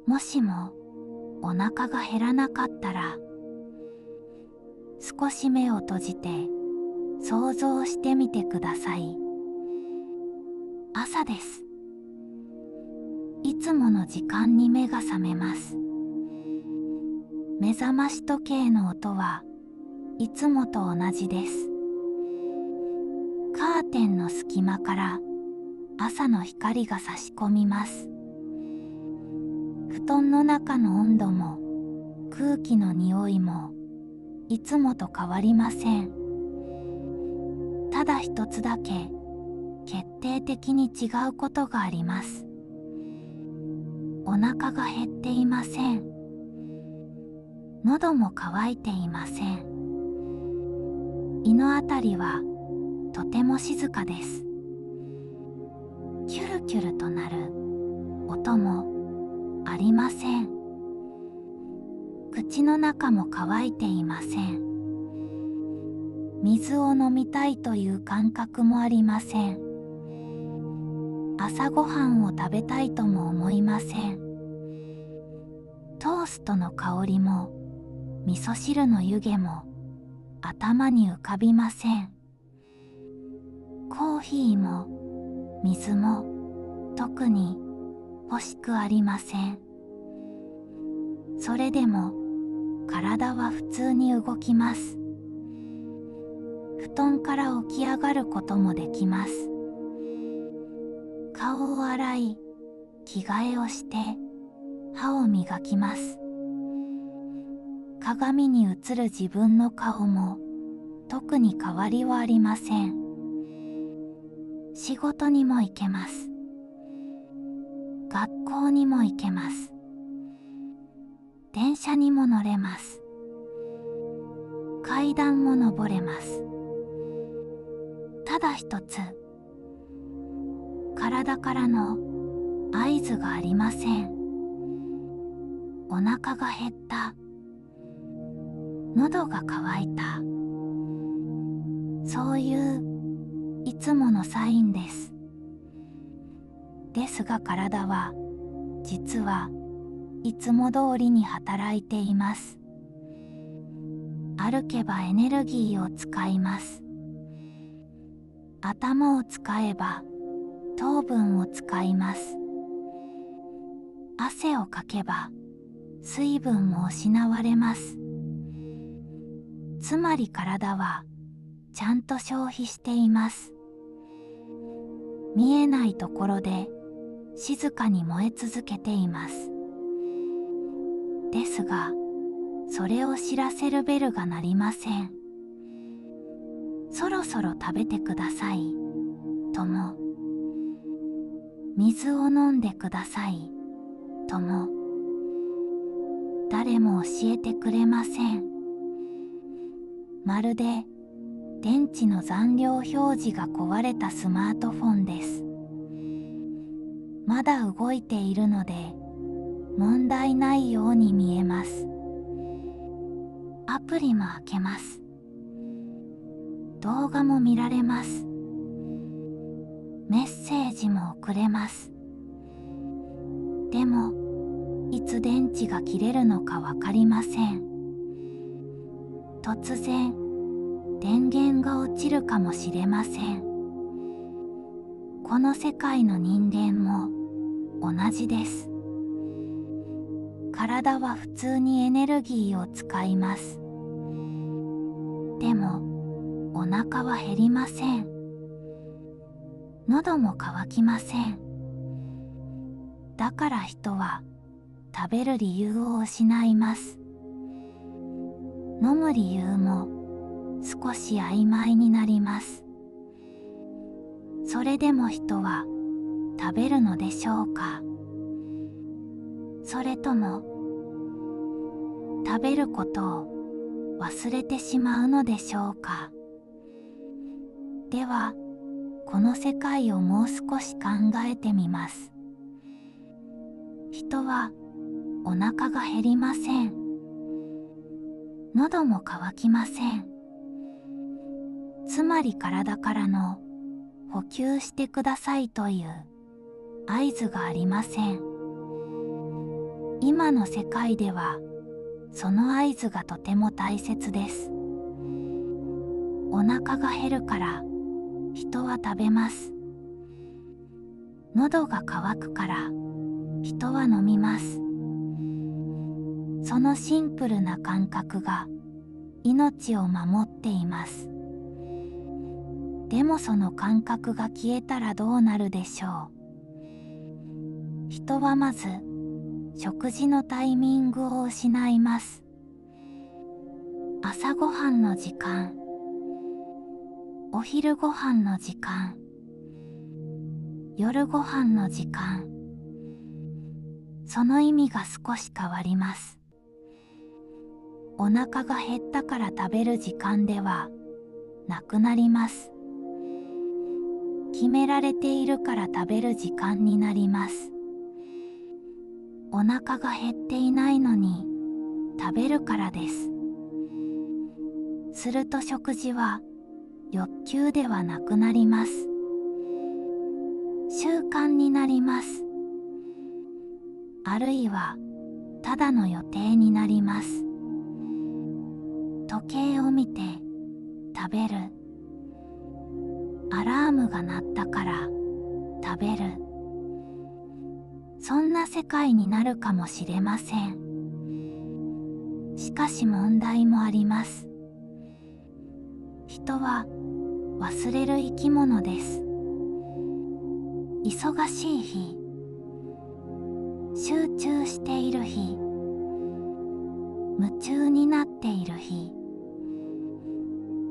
もしもお腹が減らなかったら、少し目を閉じて想像してみてください。朝です。いつもの時間に目が覚めます。目覚まし時計の音はいつもと同じです。カーテンの隙間から朝の光が差し込みます。布団の中の温度も空気の匂いもいつもと変わりません。ただ一つだけ決定的に違うことがあります。お腹が減っていません。喉も渇いていません。胃のあたりはとても静かです。キュルキュルとなる音もありません。口の中も乾いていません。水を飲みたいという感覚もありません。朝ごはんを食べたいとも思いません。トーストの香りも味噌汁の湯気も頭に浮かびません。コーヒーも水も特に欲しくありません。それでも体は普通に動きます。布団から起き上がることもできます。顔を洗い、着替えをして歯を磨きます。鏡に映る自分の顔も特に変わりはありません。仕事にも行けます。学校にも行けます。電車にも乗れます。階段も登れます。ただ一つ、体からの合図がありません。お腹が減った。喉が渇いた。そういういつものサインです。ですが体は実はいつも通りに働いています。歩けばエネルギーを使います。頭を使えば糖分を使います。汗をかけば水分も失われます。つまり体はちゃんと消費しています。見えないところで静かに燃え続けています。ですが、それを知らせるベルが鳴りません。そろそろ食べてくださいとも、水を飲んでくださいとも、誰も教えてくれません。まるで電池の残量表示が壊れたスマートフォンです。まだ動いているので問題ないように見えます。アプリも開けます。動画も見られます。メッセージも送れます。でも、いつ電池が切れるのかわかりません。突然、電源が落ちるかもしれません。この世界の人間も同じです。体は普通にエネルギーを使います。でも、お腹は減りません。喉も渇きません。だから人は食べる理由を失います。飲む理由も少し曖昧になります。それでも人は食べるのでしょうか。それとも食べることを忘れてしまうのでしょうか。では、この世界をもう少し考えてみます。人はお腹が減りません。喉も渇きません。つまり体からの補給してくださいという合図がありません。今の世界ではその合図がとても大切です。お腹が減るから人は食べます。喉が渇くから人は飲みます。そのシンプルな感覚が命を守っています。でもその感覚が消えたらどうなるでしょう。人はまず食事のタイミングを失います。朝ごはんの時間、お昼ごはんの時間、夜ごはんの時間、その意味が少し変わります。お腹が減ったから食べる時間ではなくなります。決められているから食べる時間になります。お腹が減っていないのに食べるからです。すると食事は欲求ではなくなります。習慣になります。あるいはただの予定になります。時計を見て食べる。アラームが鳴ったから食べる。そんな世界になるかもしれません。しかし問題もあります。人は忘れる生き物です。忙しい日、集中している日、夢中になっている日、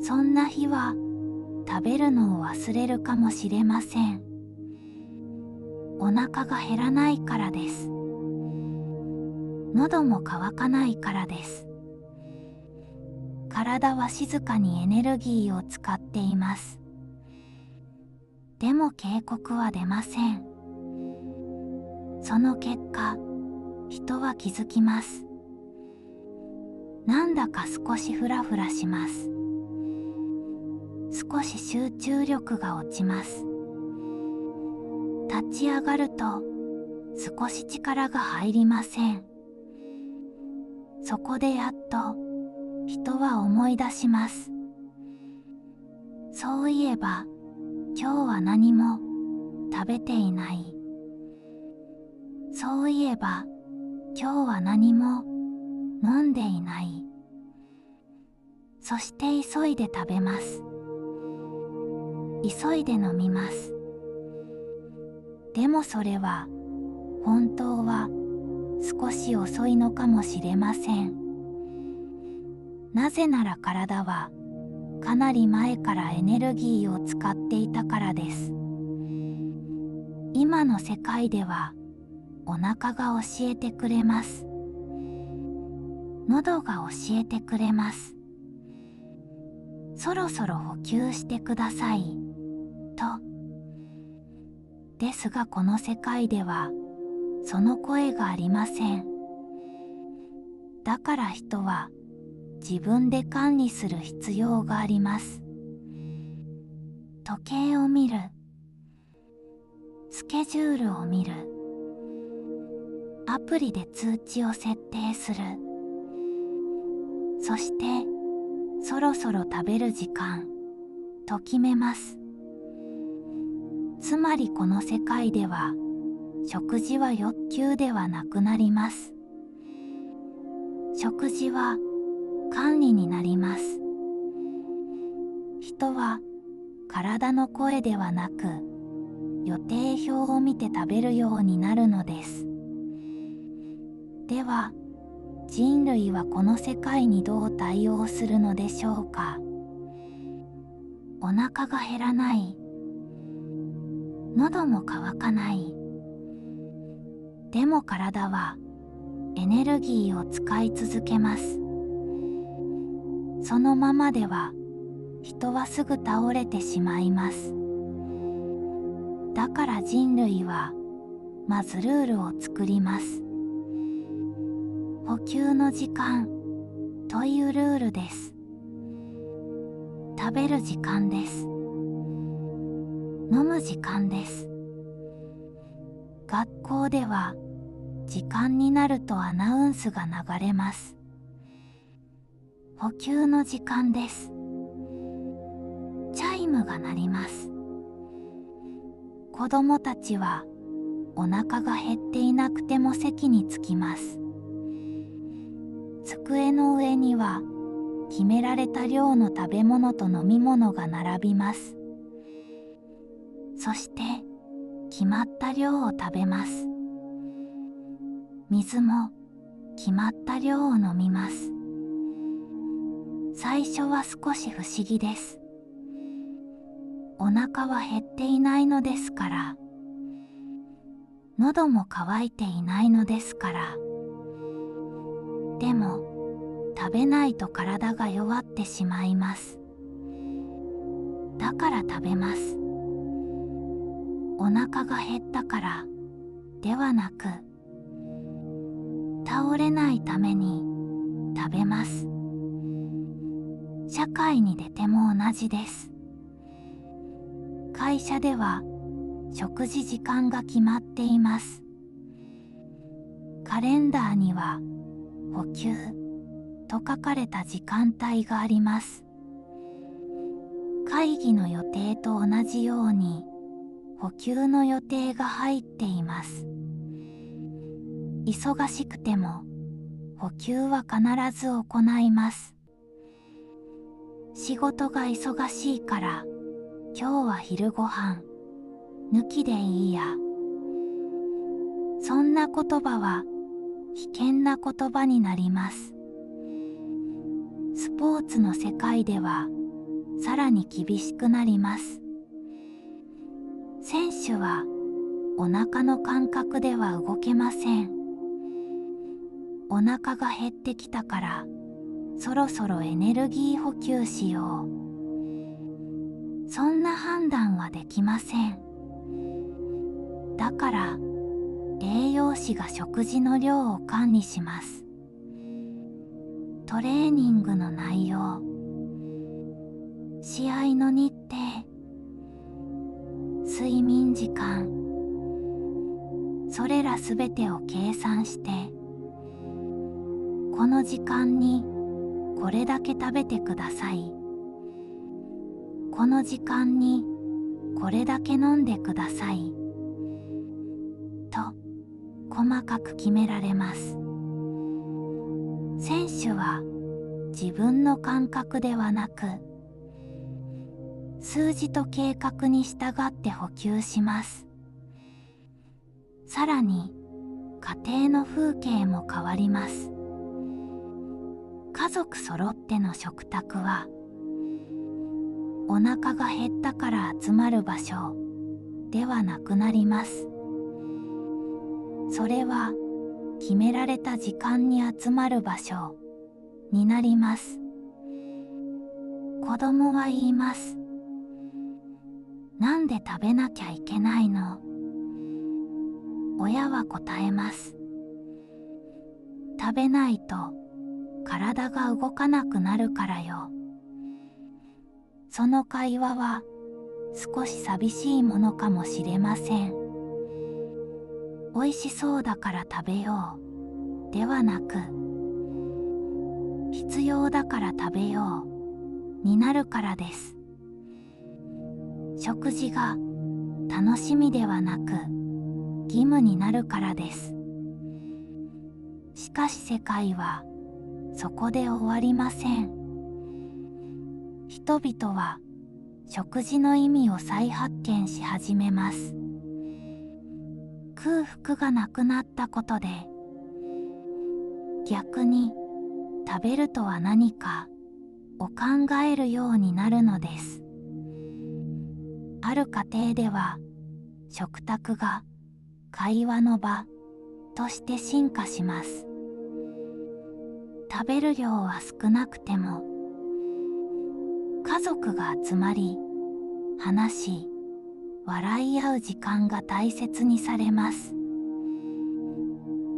そんな日は食べるのを忘れるかもしれません。お腹が減らないからです。喉も渇かないからです。体は静かにエネルギーを使っています。でも警告は出ません。その結果、人は気づきます。なんだか少しフラフラします。少し集中力が落ちます。立ち上がると少し力が入りません。そこでやっと人は思い出します。そういえば今日は何も食べていない。そういえば今日は何も飲んでいない。そして急いで食べます。急いで飲みます。でもそれは本当は少し遅いのかもしれません。なぜなら体はかなり前からエネルギーを使っていたからです。今の世界ではお腹が教えてくれます。喉が教えてくれます。そろそろ補給してくださいと。ですがこの世界ではその声がありません。だから人は自分で管理する必要があります。時計を見る。スケジュールを見る。アプリで通知を設定する。そしてそろそろ食べる時間と決めます。つまりこの世界では食事は欲求ではなくなります。食事は管理になります。人は体の声ではなく予定表を見て食べるようになるのです。では人類はこの世界にどう対応するのでしょうか。お腹が減らない。喉も渇かない。でも体はエネルギーを使い続けます。そのままでは人はすぐ倒れてしまいます。だから人類はまずルールを作ります。補給の時間というルールです。食べる時間です。飲む時間です。学校では時間になるとアナウンスが流れます。補給の時間です。チャイムが鳴ります。子供たちはお腹が減っていなくても席に着きます。机の上には決められた量の食べ物と飲み物が並びます。そして決まった量を食べます。水も決まった量を飲みます。最初は少し不思議です。お腹は減っていないのですから、喉も渇いていないのですから。でも食べないと体が弱ってしまいます。だから食べます。お腹が減ったからではなく、倒れないために食べます。社会に出ても同じです。会社では食事時間が決まっています。カレンダーには補給と書かれた時間帯があります。会議の予定と同じように補給の予定が入っています。忙しくても補給は必ず行います。仕事が忙しいから今日は昼ご飯抜きでいいや。そんな言葉は危険な言葉になります。スポーツの世界ではさらに厳しくなります。選手はお腹の感覚では動けません。お腹が減ってきたからそろそろエネルギー補給しよう。そんな判断はできません。だから栄養士が食事の量を管理します。トレーニングの内容、試合の日程、睡眠時間、それらすべてを計算して、この時間にこれだけ食べてください。この時間にこれだけ飲んでください。と細かく決められます。選手は自分の感覚ではなく、数字と計画に従って補給します。さらに家庭の風景も変わります。家族揃っての食卓はお腹が減ったから集まる場所ではなくなります。それは決められた時間に集まる場所になります。子供は言います。なんで食べなきゃいけないの？親は答えます。食べないと体が動かなくなるからよ。その会話は少し寂しいものかもしれません。おいしそうだから食べようではなく、必要だから食べようになるからです。食事が楽しみではなく義務になるからです。しかし世界はそこで終わりません。人々は食事の意味を再発見し始めます。空腹がなくなったことで、逆に食べるとは何かを考えるようになるのです。ある家庭では食卓が会話の場として進化します。食べる量は少なくても家族が集まり話し笑い合う時間が大切にされます。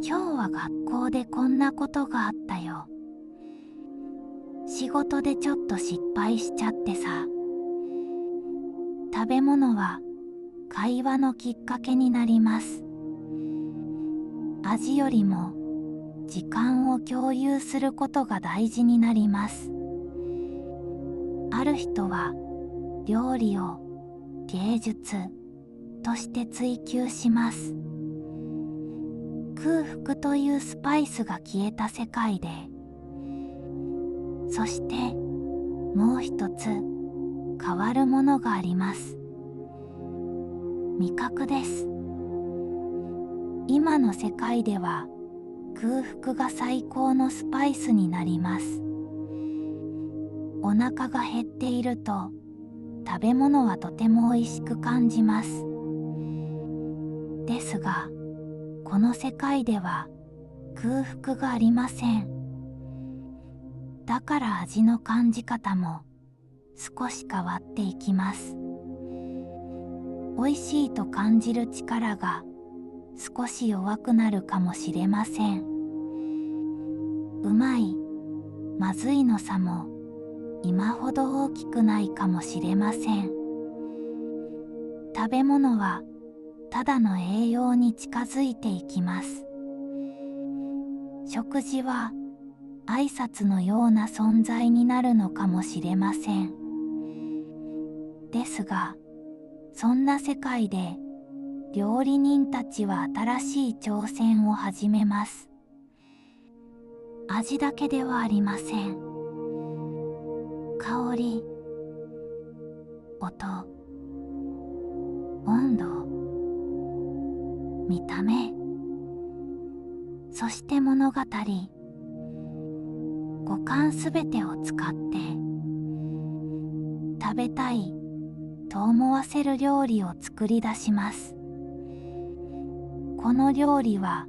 今日は学校でこんなことがあったよ。仕事でちょっと失敗しちゃってさ。食べ物は会話のきっかけになります。味よりも時間を共有することが大事になります。ある人は料理を芸術として追求します。空腹というスパイスが消えた世界で、そしてもう一つ変わるものがあります。味覚です。今の世界では空腹が最高のスパイスになります。お腹が減っていると食べ物はとても美味しく感じます。ですが、この世界では空腹がありません。だから味の感じ方も少し変わっていきます。美味しいと感じる力が少し弱くなるかもしれません。うまい、まずいの差も今ほど大きくないかもしれません。食べ物はただの栄養に近づいていきます。食事は挨拶のような存在になるのかもしれません。ですが、そんな世界で料理人たちは新しい挑戦を始めます。味だけではありません。香り、音、温度、見た目、そして物語、五感すべてを使って食べたいと思わせる料理を作り出します。この料理は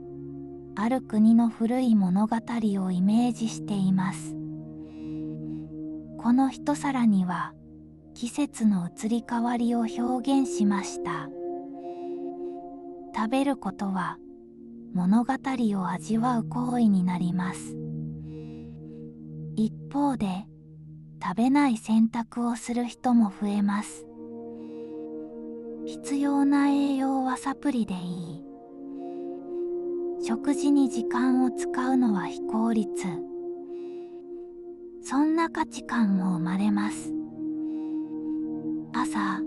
ある国の古い物語をイメージしています。この一皿には季節の移り変わりを表現しました。食べることは物語を味わう行為になります。一方で、食べない選択をする人も増えます。必要な栄養はサプリでいい。食事に時間を使うのは非効率。そんな価値観も生まれます。朝、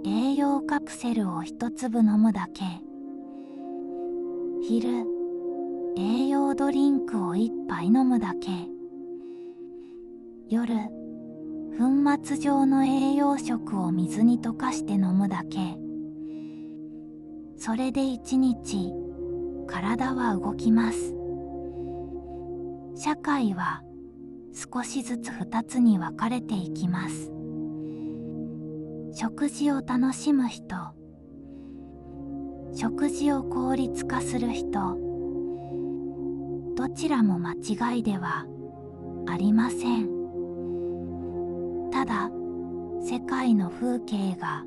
栄養カプセルを一粒飲むだけ。昼、栄養ドリンクを一杯飲むだけ。夜、粉末状の栄養食を水に溶かして飲むだけ。それで一日、体は動きます。社会は少しずつ二つに分かれていきます。食事を楽しむ人、食事を効率化する人、どちらも間違いではありません。ただ、世界の風景が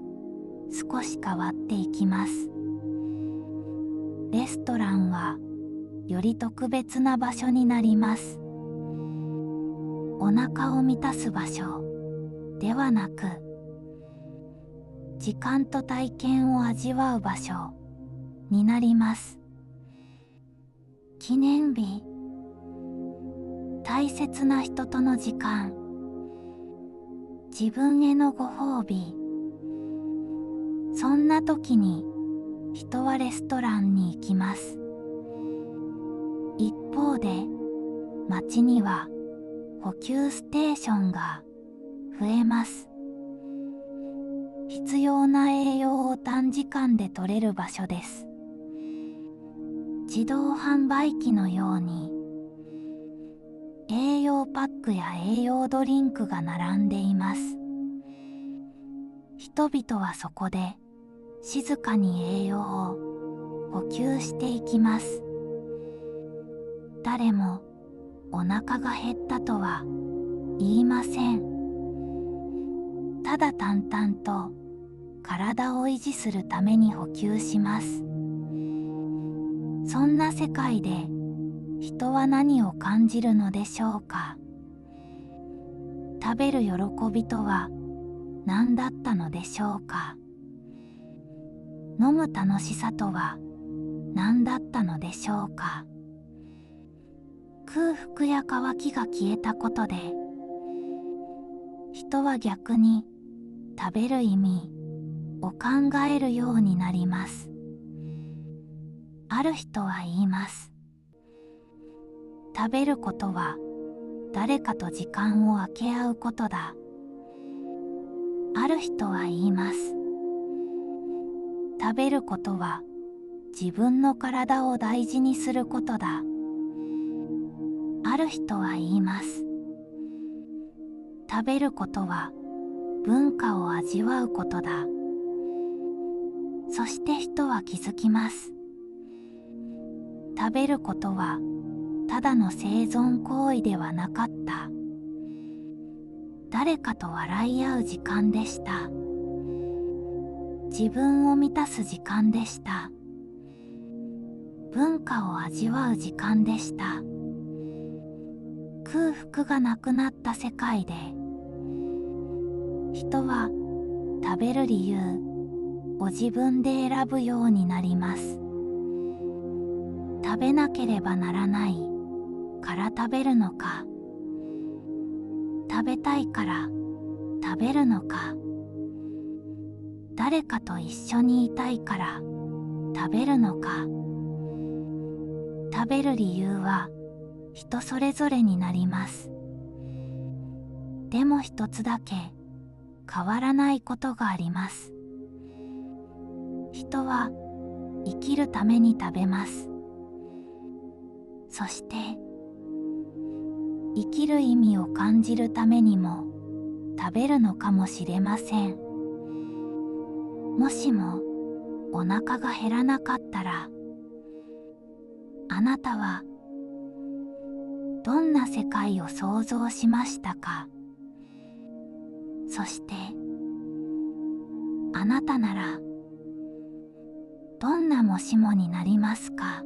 少し変わっていきます。レストランはより特別な場所になります。お腹を満たす場所ではなく、時間と体験を味わう場所になります。記念日、大切な人との時間、自分へのご褒美。そんな時に人はレストランに行きます。一方で、街には補給ステーションが増えます。必要な栄養を短時間で取れる場所です。自動販売機のように栄養パックや栄養ドリンクが並んでいます。人々はそこで静かに栄養を補給していきます。誰もお腹が減ったとは言いません。ただ淡々と体を維持するために補給します。そんな世界で人は何を感じるのでしょうか。食べる喜びとは何だったのでしょうか。飲む楽しさとは何だったのでしょうか。空腹や渇きが消えたことで、人は逆に食べる意味を考えるようになります。ある人は言います。食べることは誰かと時間を分け合うことだ。ある人は言います。食べることは自分の体を大事にすることだ。ある人は言います。食べることは文化を味わうことだ。そして人は気づきます。食べることはただの生存行為ではなかった。誰かと笑い合う時間でした。自分を満たす時間でした。文化を味わう時間でした。空腹がなくなった世界で、人は食べる理由を自分で選ぶようになります。食べなければならないから食べるのか、食べたいから食べるのか、誰かと一緒にいたいから食べるのか。食べる理由は人それぞれになります。でも一つだけ変わらないことがあります。人は生きるために食べます。そして生きる意味を感じるためにも食べるのかもしれません。もしもお腹が減らなかったら、あなたはどんな世界を想像しましたか。そしてあなたならどんなもしもになりますか。